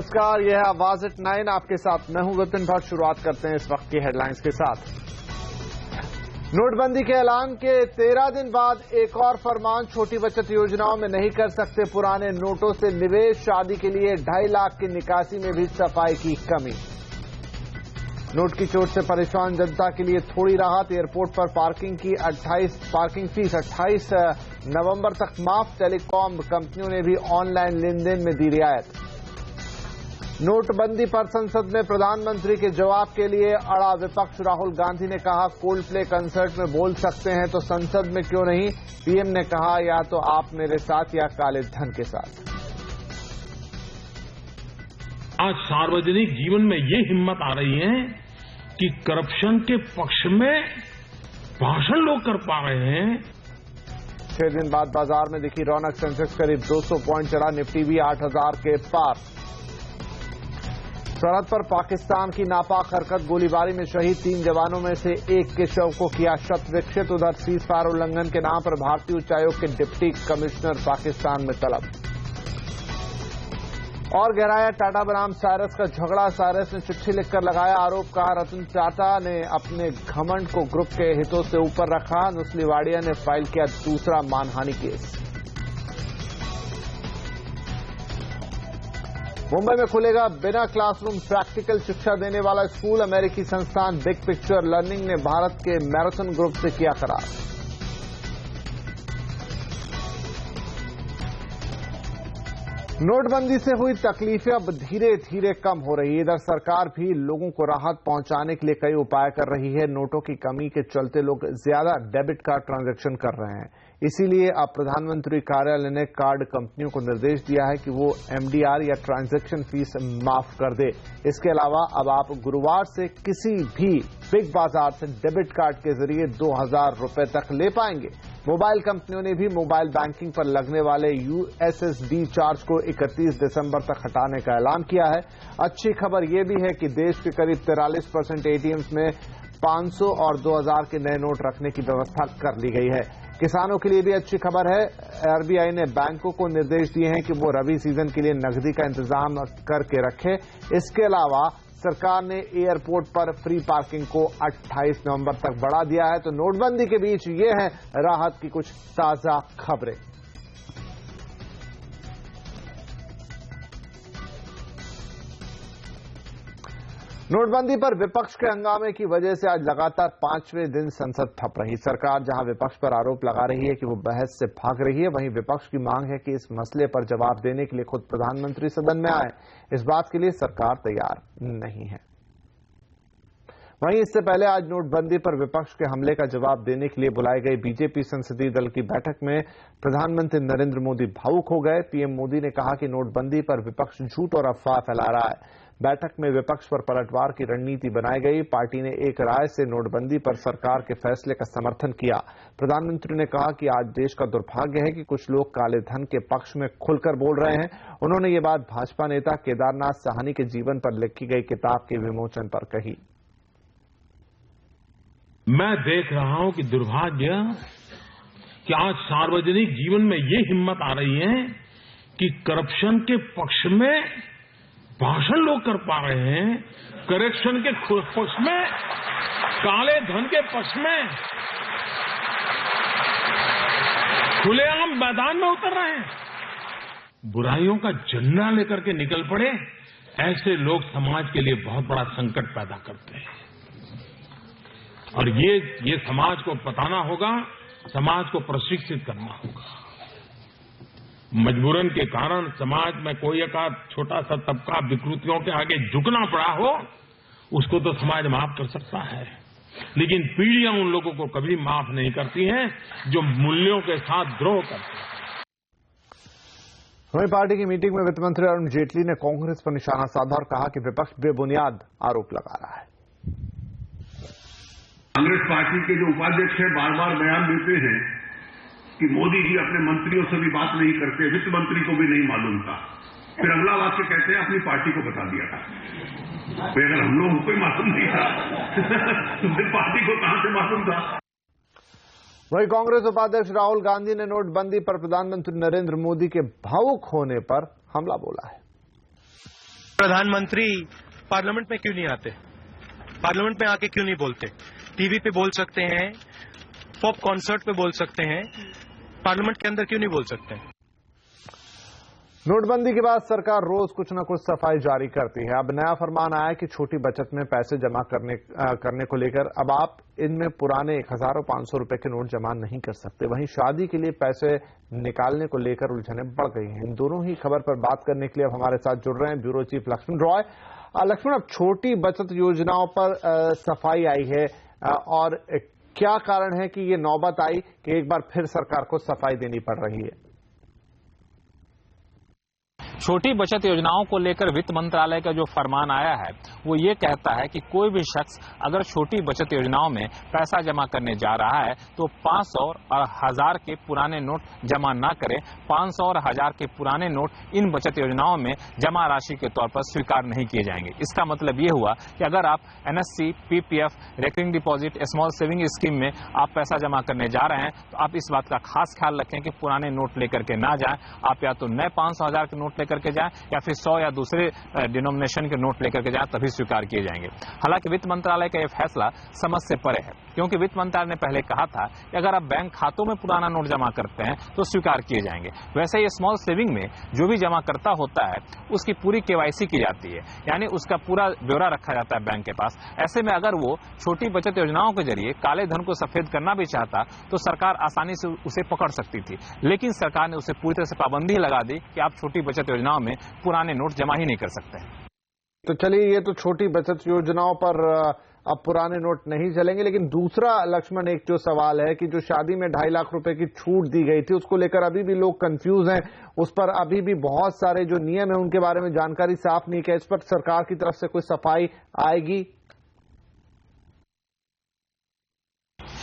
नमस्कार, यह है आवाज एट 9। आपके साथ मैं हूं विपिन भट्ट। शुरुआत करते हैं इस वक्त की हेडलाइंस के साथ। नोटबंदी के ऐलान के 13 दिन बाद एक और फरमान, छोटी बचत योजनाओं में नहीं कर सकते पुराने नोटों से निवेश, शादी के लिए 2.5 लाख की निकासी में भी सफाई की कमी। नोट की चोट से परेशान जनता के लिए थोड़ी राहत, एयरपोर्ट पर पार्किंग फीस 28 नवंबर तक माफ। टेलीकॉम कंपनियों ने भी ऑनलाइन लेनदेन में दी रियायत। नोटबंदी पर संसद में प्रधानमंत्री के जवाब के लिए अड़ा विपक्ष। राहुल गांधी ने कहा, कोल्ड प्ले कंसर्ट में बोल सकते हैं तो संसद में क्यों नहीं। पीएम ने कहा, या तो आप मेरे साथ या काले धन के साथ। आज सार्वजनिक जीवन में ये हिम्मत आ रही है कि करप्शन के पक्ष में भाषण लोग कर पा रहे हैं। 6 दिन बाद बाजार में दिखी रौनक, सेंसेक्स करीब 200 पॉइंट चढ़ा, निफ्टी भी 8,000 के पार। सरहद पर पाकिस्तान की नापाक हरकत, गोलीबारी में शहीद 3 जवानों में से एक के शव को किया शत विक्षित। उधर सीज फायर उल्लंघन के नाम पर भारतीय उच्चायोग के डिप्टी कमिश्नर पाकिस्तान में तलब। और गहराया टाटा बनाम साइरस का झगड़ा, साइरस ने चिट्ठी लिखकर लगाया आरोप। कहा, रतन टाटा ने अपने घमंड को ग्रुप के हितों से ऊपर रखा। नुस्ली वाडिया ने फाइल किया दूसरा मानहानि केस। मुंबई में खुलेगा बिना क्लासरूम प्रैक्टिकल शिक्षा देने वाला स्कूल। अमेरिकी संस्थान बिग पिक्चर लर्निंग ने भारत के मैराथन ग्रुप से किया करार। नोटबंदी से हुई तकलीफें अब धीरे धीरे कम हो रही है। इधर सरकार भी लोगों को राहत पहुंचाने के लिए कई उपाय कर रही है। नोटों की कमी के चलते लोग ज्यादा डेबिट कार्ड ट्रांजैक्शन कर रहे हैं। इसीलिए अब प्रधानमंत्री कार्यालय ने कार्ड कंपनियों को निर्देश दिया है कि वो एमडीआर या ट्रांजैक्शन फीस माफ कर दे। इसके अलावा अब आप गुरुवार से किसी भी बिग बाजार से डेबिट कार्ड के जरिए 2,000 रुपए तक ले पाएंगे। मोबाइल कंपनियों ने भी मोबाइल बैंकिंग पर लगने वाले यूएसएसडी चार्ज को 31 दिसंबर तक हटाने का ऐलान किया है। अच्छी खबर यह भी है कि देश के करीब 43% एटीएम्स में 500 और 2,000 के नए नोट रखने की व्यवस्था कर ली गई है। किसानों के लिए भी अच्छी खबर है। आरबीआई ने बैंकों को निर्देश दिए हैं कि वो रबी सीजन के लिए नकदी का इंतजाम करके रखें। इसके अलावा सरकार ने एयरपोर्ट पर फ्री पार्किंग को 28 नवंबर तक बढ़ा दिया है। तो नोटबंदी के बीच ये है राहत की कुछ ताजा खबरें। नोटबंदी पर विपक्ष के हंगामे की वजह से आज लगातार 5वें दिन संसद ठप रही। सरकार जहां विपक्ष पर आरोप लगा रही है कि वो बहस से भाग रही है, वहीं विपक्ष की मांग है कि इस मसले पर जवाब देने के लिए खुद प्रधानमंत्री सदन में आए। इस बात के लिए सरकार तैयार नहीं है। वहीं इससे पहले आज नोटबंदी पर विपक्ष के हमले का जवाब देने के लिए बुलाई गई बीजेपी संसदीय दल की बैठक में प्रधानमंत्री नरेंद्र मोदी भावुक हो गए। पीएम मोदी ने कहा कि नोटबंदी पर विपक्ष झूठ और अफवाह फैला रहा है। बैठक में विपक्ष पर पलटवार की रणनीति बनाई गई। पार्टी ने एक राय से नोटबंदी पर सरकार के फैसले का समर्थन किया। प्रधानमंत्री ने कहा कि आज देश का दुर्भाग्य है कि कुछ लोग काले धन के पक्ष में खुलकर बोल रहे हैं। उन्होंने ये बात भाजपा नेता केदारनाथ साहनी के जीवन पर लिखी गई किताब के विमोचन पर कही। मैं देख रहा हूं कि दुर्भाग्य कि आज सार्वजनिक जीवन में ये हिम्मत आ रही है कि करप्शन के पक्ष में भाषण लोग कर पा रहे हैं, करेक्शन के पक्ष में, काले धन के पक्ष में खुलेआम मैदान में उतर रहे हैं। बुराइयों का झंडा लेकर के निकल पड़े, ऐसे लोग समाज के लिए बहुत बड़ा संकट पैदा करते हैं। और ये समाज को बताना होगा, समाज को प्रशिक्षित करना होगा। मजबूरन के कारण समाज में कोई एक छोटा सा तबका विकृतियों के आगे झुकना पड़ा हो, उसको तो समाज माफ कर सकता है, लेकिन पीढ़ियां उन लोगों को कभी माफ नहीं करती हैं जो मूल्यों के साथ द्रोह करते हैं। वहीं पार्टी की मीटिंग में वित्त मंत्री अरुण जेटली ने कांग्रेस पर निशाना साधा और कहा कि विपक्ष बेबुनियाद आरोप लगा रहा है। कांग्रेस पार्टी के जो उपाध्यक्ष है बार बार बयान देते हैं कि मोदी जी अपने मंत्रियों से भी बात नहीं करते, वित्त मंत्री को भी नहीं मालूम था। फिर अगला वाक्य कहते हैं अपनी पार्टी को बता दिया था। तो अगर हम लोगों को मालूम नहीं था तो फिर पार्टी को कहां से मालूम था। वहीं कांग्रेस उपाध्यक्ष राहुल गांधी ने नोटबंदी पर प्रधानमंत्री नरेंद्र मोदी के भावुक होने पर हमला बोला है। प्रधानमंत्री पार्लियामेंट में क्यों नहीं आते? पार्लियामेंट में आके क्यों नहीं बोलते? टीवी पे बोल सकते हैं, पॉप कॉन्सर्ट पे बोल सकते हैं, पार्लियामेंट के अंदर क्यों नहीं बोल सकते? नोटबंदी के बाद सरकार रोज कुछ न कुछ सफाई जारी करती है। अब नया फरमान आया कि छोटी बचत में पैसे जमा करने को लेकर अब आप इनमें पुराने 1000 और 500 रुपए के नोट जमा नहीं कर सकते। वहीं शादी के लिए पैसे निकालने को लेकर उलझनें बढ़ गई हैं। इन दोनों ही खबर पर बात करने के लिए अब हमारे साथ जुड़ रहे हैं ब्यूरो चीफ लक्ष्मण रॉय। लक्ष्मण, अब छोटी बचत योजनाओं पर सफाई आई है और क्या कारण है कि ये नौबत आई कि एक बार फिर सरकार को सफाई देनी पड़ रही है? छोटी बचत योजनाओं को लेकर वित्त मंत्रालय का जो फरमान आया है वो ये कहता है कि कोई भी शख्स अगर छोटी बचत योजनाओं में पैसा जमा करने जा रहा है तो 500 और 1000 के पुराने नोट जमा ना करें। 500 और 1000 के पुराने नोट इन बचत योजनाओं में जमा राशि के तौर पर स्वीकार नहीं किए जाएंगे। इसका मतलब ये हुआ कि अगर आप NSC, PPF, recurring deposit, small saving scheme में आप पैसा जमा करने जा रहे हैं तो आप इस बात का खास ख्याल रखें कि पुराने नोट लेकर के ना जाएं। आप या तो नए 500-1000 के नोट लेकर के जाएं या फिर 100 या दूसरे डिनोमिनेशन के नोट लेकर के जाएं, तभी स्वीकार किए जाएंगे। हालांकि वित्त मंत्रालय का यह फैसला समझ से परे है, क्योंकि वित्त मंत्रालय ने पहले कहा था कि अगर आप बैंक खातों में पुराना नोट जमा करते हैं तो स्वीकार किए जाएंगे। वैसे ये स्मॉल सेविंग में जो भी जमा करता होता है उसकी पूरी केवाईसी की जाती है, यानी उसका पूरा ब्यौरा रखा जाता है बैंक के पास। ऐसे में अगर वो छोटी बचत योजनाओं के जरिए काले धन को सफेद करना भी चाहता तो सरकार आसानी से उसे पकड़ सकती थी, लेकिन सरकार ने उसे पूरी तरह से पाबंदी लगा दी कि आप छोटी बचत योजनाओं में पुराने नोट जमा ही नहीं कर सकते। तो चलिए, ये तो छोटी बचत योजनाओं पर अब पुराने नोट नहीं चलेंगे, लेकिन दूसरा लक्ष्मण एक जो सवाल है कि जो शादी में 2.5 लाख रुपए की छूट दी गई थी उसको लेकर अभी भी लोग कंफ्यूज हैं। उस पर अभी भी बहुत सारे जो नियम है उनके बारे में जानकारी साफ नहीं है। इस पर सरकार की तरफ से कोई सफाई आएगी?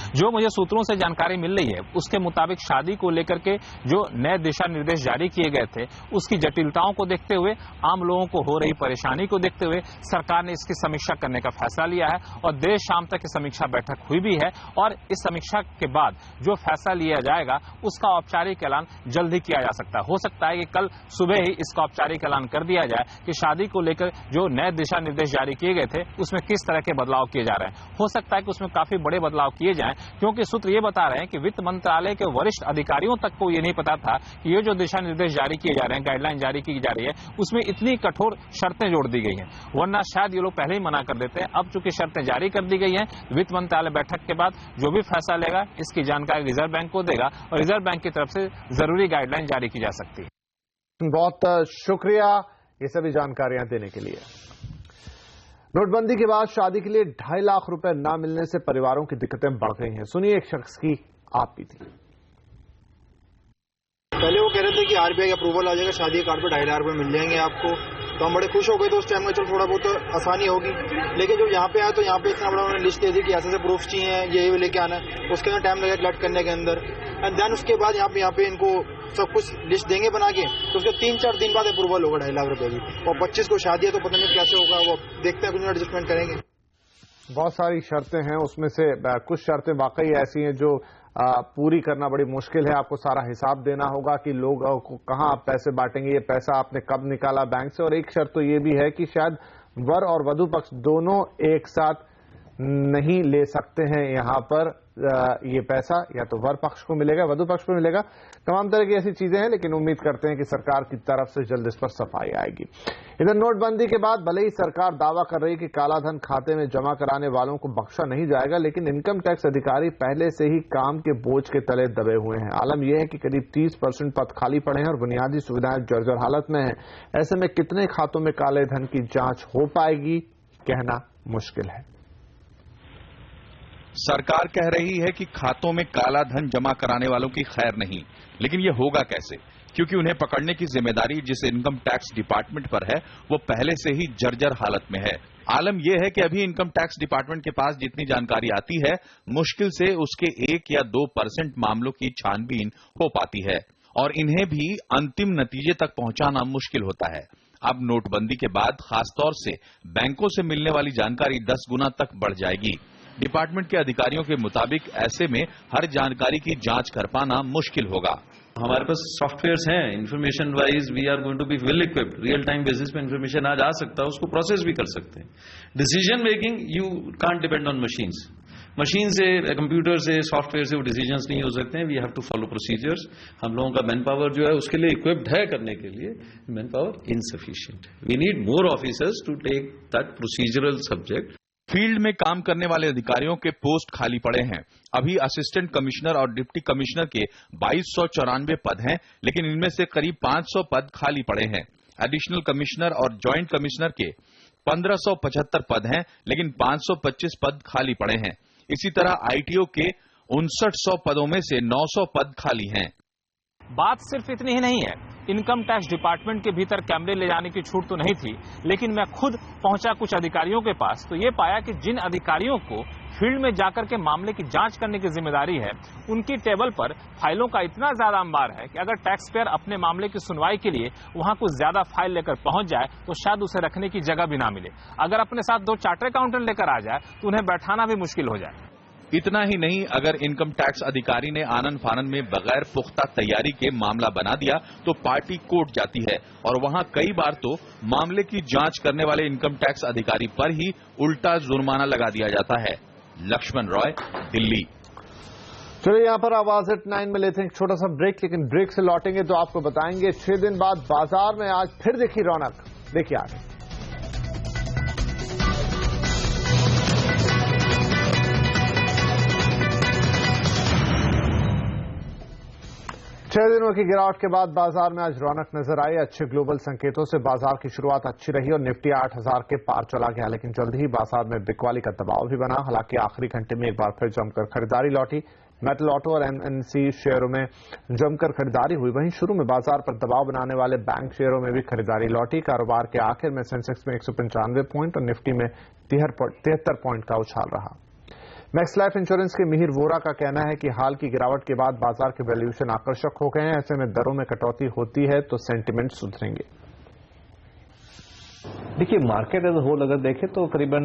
जो मुझे सूत्रों से जानकारी मिल रही है उसके मुताबिक शादी को लेकर के जो नए दिशा निर्देश जारी किए गए थे उसकी जटिलताओं को देखते हुए, आम लोगों को हो रही परेशानी को देखते हुए सरकार ने इसकी समीक्षा करने का फैसला लिया है और देर शाम तक की समीक्षा बैठक हुई भी है और इस समीक्षा के बाद जो फैसला लिया जाएगा उसका औपचारिक ऐलान जल्द ही किया जा सकता है। हो सकता है कि कल सुबह ही इसका औपचारिक ऐलान कर दिया जाए कि शादी को लेकर जो नए दिशा निर्देश जारी किए गए थे उसमें किस तरह के बदलाव किए जा रहे हैं। हो सकता है कि उसमें काफी बड़े बदलाव किए जाएं, क्योंकि सूत्र ये बता रहे हैं कि वित्त मंत्रालय के वरिष्ठ अधिकारियों तक को ये नहीं पता था कि ये जो दिशा निर्देश जारी किए जा रहे हैं, गाइडलाइन जारी की जा रही है, उसमें इतनी कठोर शर्तें जोड़ दी गई हैं, वरना शायद ये लोग पहले ही मना कर देते हैं। अब चूंकि शर्तें जारी कर दी गई हैं, वित्त मंत्रालय बैठक के बाद जो भी फैसला लेगा इसकी जानकारी रिजर्व बैंक को देगा और रिजर्व बैंक की तरफ से जरूरी गाइडलाइन जारी की जा सकती है। बहुत शुक्रिया ये सभी जानकारियां देने के लिए। नोटबंदी के बाद शादी के लिए 2.5 लाख रुपए न मिलने से परिवारों की दिक्कतें बढ़ गई हैं। सुनिए एक शख्स की आप भी थी। पहले वो कह रहे थे कि आरबीआई अप्रूवल आ जाएगा, शादी के कार्ड पे 2.5 लाख रुपए मिल जाएंगे आपको, तो हम बड़े खुश हो गए। तो उस टाइम में चलो थोड़ा बहुत आसानी होगी, लेकिन जब यहाँ पे आया तो यहाँ पे इतना बड़ा उन्होंने लिस्ट दे दी कि ऐसे प्रूफ चाहिए, ये लेके आना है, उसके अंदर टाइम लगेगा कलेक्ट करने के अंदर। एंड देन उसके बाद यहाँ पे इनको सब कुछ लिस्ट देंगे बना के, तो उसके 3-4 दिन बाद अप्रूवल होगा 2.5 लाख रुपए की। और 25 को शादी है तो पता नहीं कैसे होगा, वो देखते हैं, कुछ एडजस्टमेंट करेंगे। बहुत सारी शर्तें हैं, उसमें से कुछ शर्तें वाकई ऐसी हैं जो पूरी करना बड़ी मुश्किल है। आपको सारा हिसाब देना होगा कि लोग को कहां आप पैसे बांटेंगे, ये पैसा आपने कब निकाला बैंक से। और एक शर्त तो ये भी है कि शायद वर और वधु पक्ष दोनों एक साथ नहीं ले सकते हैं यहाँ पर ये पैसा, या तो वर पक्ष को मिलेगा, वधु पक्ष को मिलेगा। तमाम तरह की ऐसी चीजें हैं, लेकिन उम्मीद करते हैं कि सरकार की तरफ से जल्द इस पर सफाई आएगी। इधर नोटबंदी के बाद भले ही सरकार दावा कर रही है कि काला धन खाते में जमा कराने वालों को बख्शा नहीं जाएगा, लेकिन इनकम टैक्स अधिकारी पहले से ही काम के बोझ के तले दबे हुए हैं। आलम यह है कि करीब 30% पद खाली पड़े हैं और बुनियादी सुविधाएं जर्जर हालत में हैं। ऐसे में कितने खातों में काले धन की जांच हो पाएगी, कहना मुश्किल है। सरकार कह रही है कि खातों में काला धन जमा कराने वालों की खैर नहीं, लेकिन ये होगा कैसे, क्योंकि उन्हें पकड़ने की जिम्मेदारी जिस इनकम टैक्स डिपार्टमेंट पर है वो पहले से ही जर्जर हालत में है। आलम यह है कि अभी इनकम टैक्स डिपार्टमेंट के पास जितनी जानकारी आती है, मुश्किल से उसके 1 या 2% मामलों की छानबीन हो पाती है और इन्हें भी अंतिम नतीजे तक पहुंचाना मुश्किल होता है। अब नोटबंदी के बाद खासतौर से बैंकों से मिलने वाली जानकारी 10 गुना तक बढ़ जाएगी। डिपार्टमेंट के अधिकारियों के मुताबिक ऐसे में हर जानकारी की जांच कर पाना मुश्किल होगा। हमारे पास सॉफ्टवेयर्स हैं, information wise we are going to be well equipped, real time basis पे इंफॉर्मेशन आज आ सकता है, उसको प्रोसेस भी कर सकते हैं। Decision making you can't depend on machines, machine से, कंप्यूटर से, सॉफ्टवेयर से वो डिसीजंस नहीं हो सकते हैं। We have to follow procedures. हम लोगों का मैन पावर जो है उसके लिए इक्विप्ड है करने के लिए, man power insufficient. We need more officers to take that procedural subject. Field में काम करने वाले अधिकारियों के पोस्ट खाली पड़े हैं। अभी असिस्टेंट कमिश्नर और डिप्टी कमिश्नर के 2294 पद हैं, लेकिन इनमें से करीब 500 पद खाली पड़े हैं। एडिशनल कमिश्नर और ज्वाइंट कमिश्नर के 1575 पद हैं, लेकिन 525 पद खाली पड़े हैं। इसी तरह आईटीओ के 5900 पदों में से 900 पद खाली हैं। बात सिर्फ इतनी ही नहीं है। इनकम टैक्स डिपार्टमेंट के भीतर कैमरे ले जाने की छूट तो नहीं थी, लेकिन मैं खुद पहुंचा कुछ अधिकारियों के पास तो ये पाया कि जिन अधिकारियों को फील्ड में जाकर के मामले की जांच करने की जिम्मेदारी है, उनकी टेबल पर फाइलों का इतना ज्यादा अंबार है कि अगर टैक्स पेयर अपने मामले की सुनवाई के लिए वहां कुछ ज्यादा फाइल लेकर पहुंच जाए तो शायद उसे रखने की जगह भी ना मिले। अगर अपने साथ 2 चार्टर्ड अकाउंटेंट लेकर आ जाए तो उन्हें बैठाना भी मुश्किल हो जाए। इतना ही नहीं, अगर इनकम टैक्स अधिकारी ने आनन फानन में बगैर पुख्ता तैयारी के मामला बना दिया तो पार्टी कोर्ट जाती है और वहां कई बार तो मामले की जांच करने वाले इनकम टैक्स अधिकारी पर ही उल्टा जुर्माना लगा दिया जाता है। लक्ष्मण रॉय, दिल्ली। चलिए यहाँ पर आवाज एट 9 में लेते हैं एक छोटा सा ब्रेक, लेकिन ब्रेक से लौटेंगे तो आपको बताएंगे 6 दिन बाद बाजार में आज फिर देखी रौनक। देखिए आगे। 6 दिनों की गिरावट के बाद बाजार में आज रौनक नजर आई। अच्छे ग्लोबल संकेतों से बाजार की शुरुआत अच्छी रही और निफ्टी 8000 के पार चला गया, लेकिन जल्द ही बाजार में बिकवाली का दबाव भी बना। हालांकि आखिरी घंटे में एक बार फिर जमकर खरीदारी लौटी। मेटल, ऑटो और एमएनसी शेयरों में जमकर खरीदारी हुई। वहीं शुरू में बाजार पर दबाव बनाने वाले बैंक शेयरों में भी खरीदारी लौटी। कारोबार के आखिर में सेंसेक्स में 195 पॉइंट और निफ्टी में 73 पॉइंट का उछाल रहा। मैक्स लाइफ इंश्योरेंस के मिहिर वोरा का कहना है कि हाल की गिरावट के बाद बाजार के वैल्यूएशन आकर्षक हो गए हैं। ऐसे में दरों में कटौती होती है तो सेंटिमेंट सुधरेंगे। देखिए, मार्केट एज होल अगर देखें तो करीबन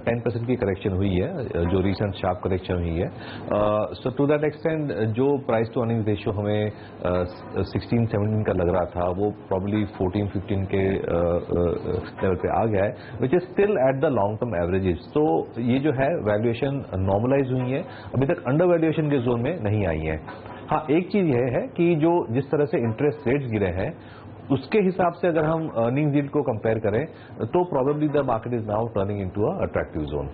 10% की करेक्शन हुई है, जो रिसेंट शार्प करेक्शन हुई है। सो टू दैट एक्सटेंट जो प्राइस टू अर्निंग रेशियो हमें 16-17 का लग रहा था, वो प्रॉब्ली 14-15 के लेवल पे आ गया है, which is still at the long term averages. तो ये जो है वैल्यूएशन नॉर्मलाइज हुई है, अभी तक अंडर वैल्यूएशन के जोन में नहीं आई है। हाँ, एक चीज यह है कि जो जिस तरह से इंटरेस्ट रेट्स गिरे हैं उसके हिसाब से अगर हम अर्निंग यील्ड को कंपेयर करें तो probably the market is now turning into a attractive zone.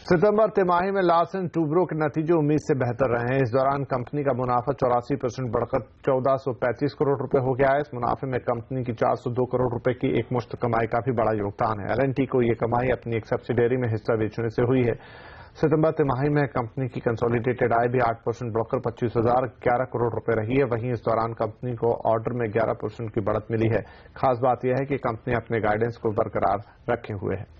सितंबर तिमाही में लार्सन टूब्रो के नतीजे उम्मीद से बेहतर रहे हैं। इस दौरान कंपनी का मुनाफा 84% बढ़कर 1435 करोड़ रुपए हो गया है। इस मुनाफे में कंपनी की 402 करोड़ रुपए की एक मुश्त कमाई का भी बड़ा योगदान है। एल&टी को यह कमाई अपनी एक सब्सिडियरी में हिस्सा बेचने से हुई है। सितंबर तिमाही में कंपनी की कंसोलिडेटेड आय भी 8% बढ़कर 25,011 करोड़ रुपए रही है। वहीं इस दौरान कंपनी को ऑर्डर में 11% की बढ़त मिली है। खास बात यह है कि कंपनी अपने गाइडेंस को बरकरार रखे हुए है।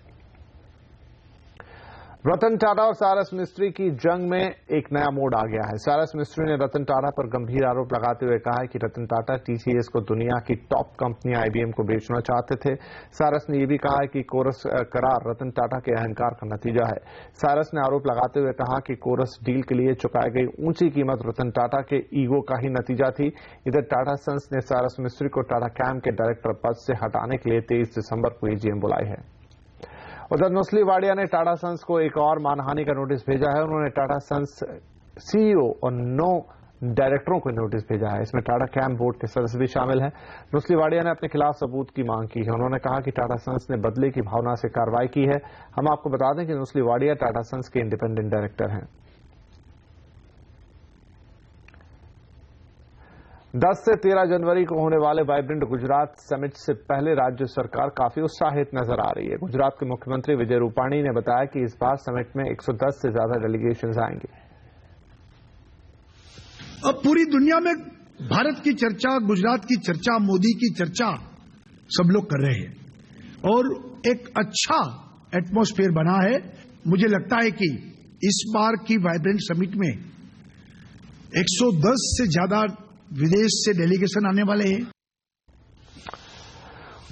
रतन टाटा और साइरस मिस्त्री की जंग में एक नया मोड़ आ गया है। साइरस मिस्त्री ने रतन टाटा पर गंभीर आरोप लगाते हुए कहा है कि रतन टाटा टीसीएस को दुनिया की टॉप कंपनी आईबीएम को बेचना चाहते थे। साइरस ने यह भी कहा है कि कोरस करार रतन टाटा के अहंकार का नतीजा है। साइरस ने आरोप लगाते हुए कहा कि कोरस डील के लिए चुकाई गई ऊंची कीमत रतन टाटा के ईगो का ही नतीजा थी। इधर टाटा सन्स ने साइरस मिस्त्री को टाटा कैम के डायरेक्टर पद से हटाने के लिए 23 दिसंबर को ईजीएम बुलाई है। उधर नुस्ली वाडिया ने टाटा सन्स को एक और मानहानि का नोटिस भेजा है। उन्होंने टाटा सन्स सीईओ और 9 डायरेक्टरों को नोटिस भेजा है। इसमें टाटा कैम बोर्ड के सदस्य भी शामिल हैं। नुस्ली वाडिया ने अपने खिलाफ सबूत की मांग की है। उन्होंने कहा कि टाटा सन्स ने बदले की भावना से कार्रवाई की है। हम आपको बता दें कि नुस्ली वाडिया टाटा सन्स के इंडिपेंडेंट डायरेक्टर हैं। 10 से 13 जनवरी को होने वाले वाइब्रेंट गुजरात समिट से पहले राज्य सरकार काफी उत्साहित नजर आ रही है। गुजरात के मुख्यमंत्री विजय रूपाणी ने बताया कि इस बार समिट में 110 से ज्यादा डेलीगेशंस आएंगे। अब पूरी दुनिया में भारत की चर्चा, गुजरात की चर्चा, मोदी की चर्चा सब लोग कर रहे हैं और एक अच्छा एटमॉस्फेयर बना है। मुझे लगता है कि इस बार की वाइब्रेंट समिट में 110 से ज्यादा विदेश से डेलीगेशन आने वाले हैं।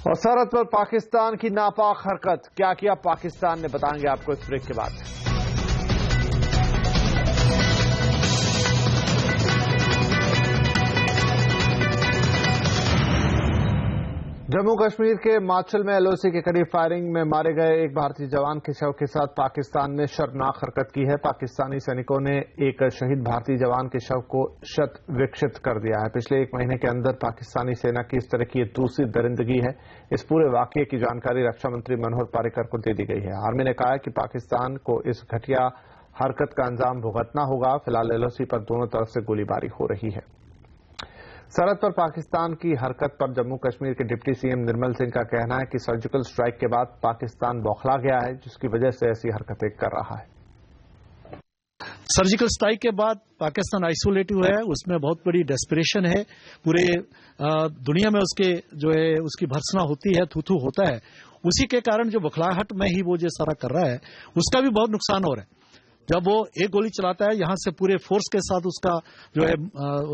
और सरहद पर पाकिस्तान की नापाक हरकत, क्या किया पाकिस्तान ने, बताएंगे आपको इस ब्रेक के बाद। जम्मू कश्मीर के माचल में एलओसी के करीब फायरिंग में मारे गए एक भारतीय जवान के शव के साथ पाकिस्तान ने शर्मनाक हरकत की है। पाकिस्तानी सैनिकों ने एक शहीद भारतीय जवान के शव को शत विक्षिप्त कर दिया है। पिछले 1 महीने के अंदर पाकिस्तानी सेना की इस तरह की दूसरी दरिंदगी है। इस पूरे वाकये की जानकारी रक्षा मंत्री मनोहर पर्रिकर को दे दी गई है। आर्मी ने कहा है कि पाकिस्तान को इस घटिया हरकत का अंजाम भुगतना होगा। फिलहाल एलओसी पर दोनों तरफ से गोलीबारी हो रही है। सरहद पर पाकिस्तान की हरकत पर जम्मू कश्मीर के डिप्टी सीएम निर्मल सिंह का कहना है कि सर्जिकल स्ट्राइक के बाद पाकिस्तान बौखला गया है, जिसकी वजह से ऐसी हरकतें कर रहा है। सर्जिकल स्ट्राइक के बाद पाकिस्तान आइसोलेटिव है, उसमें बहुत बड़ी डेस्परेशन है। पूरे दुनिया में उसके जो है उसकी भर्त्सना होती है, थू थू होता है। उसी के कारण जो बौखलाहट में ही वो जो सारा कर रहा है उसका भी बहुत नुकसान हो रहा है। जब वो एक गोली चलाता है, यहां से पूरे फोर्स के साथ उसका जो है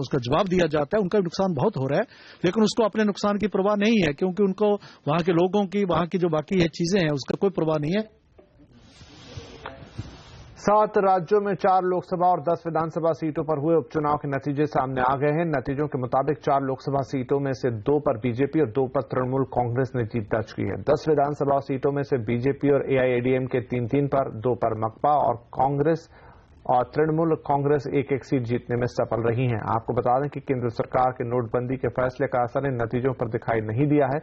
उसका जवाब दिया जाता है, उनका नुकसान बहुत हो रहा है। लेकिन उसको अपने नुकसान की परवाह नहीं है, क्योंकि उनको वहां के लोगों की, वहां की जो बाकी है चीजें हैं, उसका कोई परवाह नहीं है। 7 राज्यों में 4 लोकसभा और 10 विधानसभा सीटों पर हुए उपचुनाव के नतीजे सामने आ गए हैं। नतीजों के मुताबिक 4 लोकसभा सीटों में से 2 पर बीजेपी और 2 पर तृणमूल कांग्रेस ने जीत दर्ज की है। 10 विधानसभा सीटों में से बीजेपी और एआईएडीएम के 3-3 पर, 2 पर मकपा और कांग्रेस और तृणमूल कांग्रेस 1-1 सीट जीतने में सफल रही हैं। आपको बता दें कि केंद्र सरकार के नोटबंदी के फैसले का असर इन नतीजों पर दिखाई नहीं दिया है।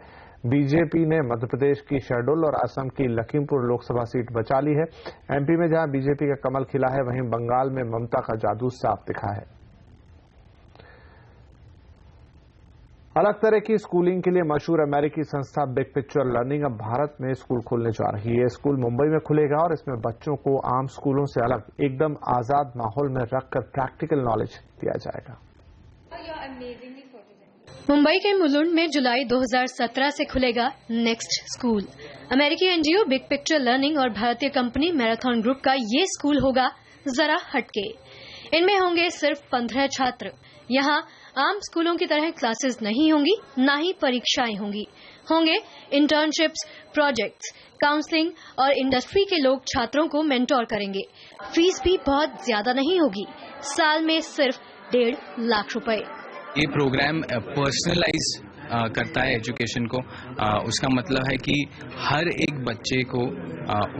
बीजेपी ने मध्य प्रदेश की शहडोल और असम की लखीमपुर लोकसभा सीट बचा ली है। एमपी में जहां बीजेपी का कमल खिला है, वहीं बंगाल में ममता का जादू साफ दिखा है। अलग तरह की स्कूलिंग के लिए मशहूर अमेरिकी संस्था बिग पिक्चर लर्निंग अब भारत में स्कूल खोलने जा रही है। स्कूल मुंबई में खुलेगा और इसमें बच्चों को आम स्कूलों से अलग एकदम आजाद माहौल में रखकर प्रैक्टिकल नॉलेज दिया जाएगा। मुंबई के मुलुंड में जुलाई 2017 से खुलेगा नेक्स्ट स्कूल। अमेरिकी एनजीओ बिग पिक्चर लर्निंग और भारतीय कंपनी मैराथन ग्रुप का ये स्कूल होगा जरा हटके। इनमें होंगे सिर्फ 15 छात्र। यहाँ आम स्कूलों की तरह क्लासेस नहीं होंगी, ना ही परीक्षाएं होंगी। होंगे इंटर्नशिप्स, प्रोजेक्ट्स, काउंसलिंग और इंडस्ट्री के लोग छात्रों को मेंटोर करेंगे। फीस भी बहुत ज्यादा नहीं होगी, साल में सिर्फ 1.5 लाख रुपए। ये प्रोग्राम पर्सनलाइज करता है एजुकेशन को। उसका मतलब है कि हर एक बच्चे को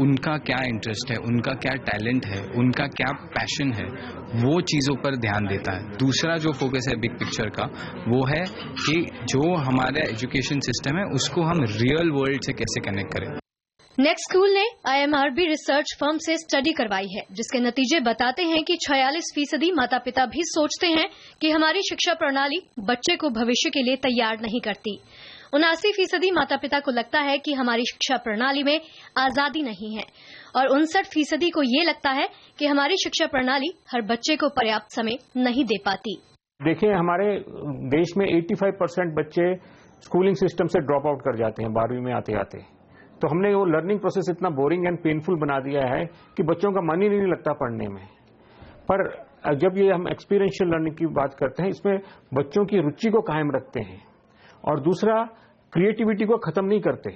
उनका क्या इंटरेस्ट है, उनका क्या टैलेंट है, उनका क्या पैशन है, वो चीज़ों पर ध्यान देता है। दूसरा जो फोकस है बिग पिक्चर का, वो है कि जो हमारा एजुकेशन सिस्टम है उसको हम रियल वर्ल्ड से कैसे कनेक्ट करें। नेक्स्ट स्कूल ने IMRB रिसर्च फर्म से स्टडी करवाई है, जिसके नतीजे बताते हैं कि 46% माता पिता भी सोचते हैं कि हमारी शिक्षा प्रणाली बच्चे को भविष्य के लिए तैयार नहीं करती। 79% माता पिता को लगता है कि हमारी शिक्षा प्रणाली में आजादी नहीं है और 59% को ये लगता है कि हमारी शिक्षा प्रणाली हर बच्चे को पर्याप्त समय नहीं दे पाती। देखिए, हमारे देश में 85% बच्चे स्कूलिंग सिस्टम से ड्रॉप आउट कर जाते हैं 12वीं में आते आते। तो हमने वो लर्निंग प्रोसेस इतना बोरिंग एंड पेनफुल बना दिया है कि बच्चों का मन ही नहीं लगता पढ़ने में। पर जब ये हम एक्सपीरियंशियल लर्निंग की बात करते हैं, इसमें बच्चों की रुचि को कायम रखते हैं और दूसरा क्रिएटिविटी को खत्म नहीं करते।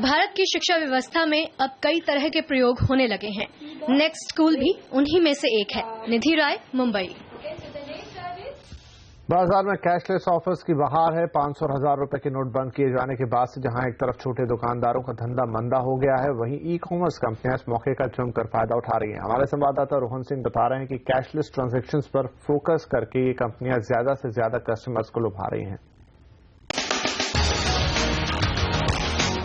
भारत की शिक्षा व्यवस्था में अब कई तरह के प्रयोग होने लगे हैं। नेक्स्ट स्कूल भी उन्हीं में से एक है। निधि राय, मुंबई। बाजार में कैशलेस ऑफर्स की बहार है। 500 और 1000 रुपए के नोट बंद किए जाने के बाद से जहां एक तरफ छोटे दुकानदारों का धंधा मंदा हो गया है, वहीं ई कॉमर्स कंपनियां इस मौके का जमकर फायदा उठा रही हैं। हमारे संवाददाता रोहन सिंह बता रहे हैं कि कैशलेस ट्रांजैक्शंस पर फोकस करके ये कंपनियां ज्यादा से ज्यादा कस्टमर्स को लुभा रही हैं।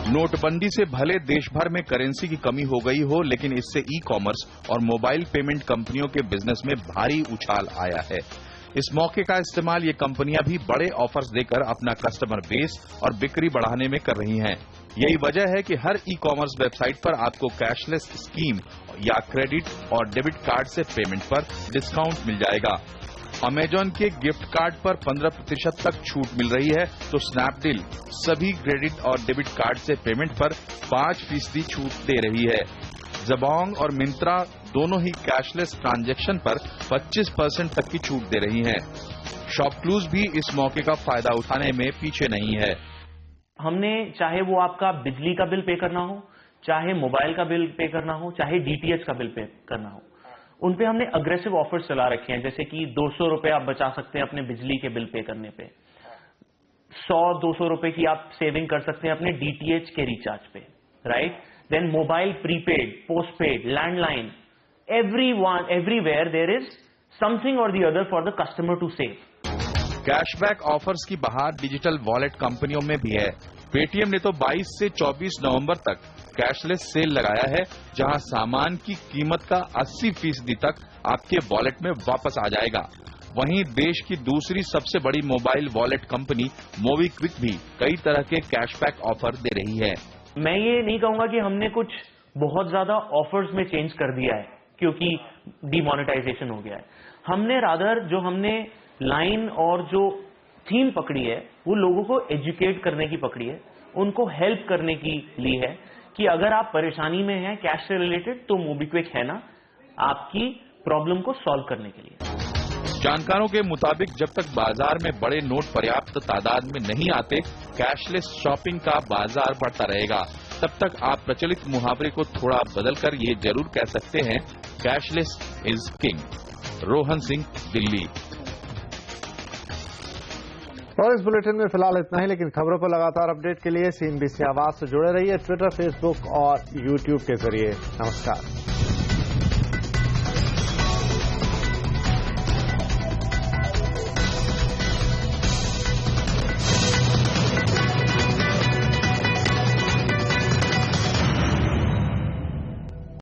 नोटबंदी से भले देश भर में करेंसी की कमी हो गई हो, लेकिन इससे ई कॉमर्स और मोबाइल पेमेंट कंपनियों के बिजनेस में भारी उछाल आया है। इस मौके का इस्तेमाल ये कंपनियां भी बड़े ऑफर्स देकर अपना कस्टमर बेस और बिक्री बढ़ाने में कर रही हैं। यही वजह है कि हर ई कॉमर्स वेबसाइट पर आपको कैशलेस स्कीम या क्रेडिट और डेबिट कार्ड से पेमेंट पर डिस्काउंट मिल जाएगा। अमेजॉन के गिफ्ट कार्ड पर 15% तक छूट मिल रही है, तो स्नैपडील सभी क्रेडिट और डेबिट कार्ड से पेमेंट पर 5% छूट दे रही है। जबोंग और मिंत्रा दोनों ही कैशलेस ट्रांजैक्शन पर 25% तक की छूट दे रही हैं। शॉपक्लूज भी इस मौके का फायदा उठाने में पीछे नहीं है। हमने, चाहे वो आपका बिजली का बिल पे करना हो, चाहे मोबाइल का बिल पे करना हो, चाहे डीटीएच का बिल पे करना हो, उन पे हमने अग्रेसिव ऑफर्स चला रखे हैं। जैसे कि 200 रुपए आप बचा सकते हैं अपने बिजली के बिल पे करने पे। 100-200 रुपए की आप सेविंग कर सकते हैं अपने डीटीएच के रिचार्ज पे, right? Then mobile prepaid, postpaid, landline, everywhere there is something और the other for the customer to save. Cashback offers की बहार डिजिटल वॉलेट कंपनियों में भी है। पेटीएम ने तो 22 से 24 नवंबर तक कैशलेस सेल लगाया है, जहां सामान की कीमत का 80% तक आपके वॉलेट में वापस आ जाएगा। वहीं देश की दूसरी सबसे बड़ी मोबाइल वॉलेट कंपनी मोबीक्विक भी कई तरह के कैशबैक ऑफर दे रही है। मैं ये नहीं कहूंगा कि हमने कुछ बहुत ज्यादा ऑफर्स में चेंज कर दिया है क्योंकि डीमोनेटाइजेशन हो गया है। हमने रादर जो हमने लाइन और जो थीम पकड़ी है वो लोगों को एजुकेट करने की पकड़ी है, उनको हेल्प करने की ली है कि अगर आप परेशानी में हैं कैश से रिलेटेड तो मोबीक्विक है ना आपकी प्रॉब्लम को सॉल्व करने के लिए। जानकारों के मुताबिक जब तक बाजार में बड़े नोट पर्याप्त तादाद में नहीं आते, कैशलेस शॉपिंग का बाजार बढ़ता रहेगा। तब तक आप प्रचलित मुहावरे को थोड़ा बदलकर ये जरूर कह सकते हैं, cashless is king. Rohan Singh, Delhi. और इस बुलेटिन में फिलहाल इतना ही, लेकिन खबरों पर लगातार अपडेट के लिए CNBC आवाज से जुड़े रहिए, ट्विटर, फेसबुक और YouTube के जरिए। नमस्कार।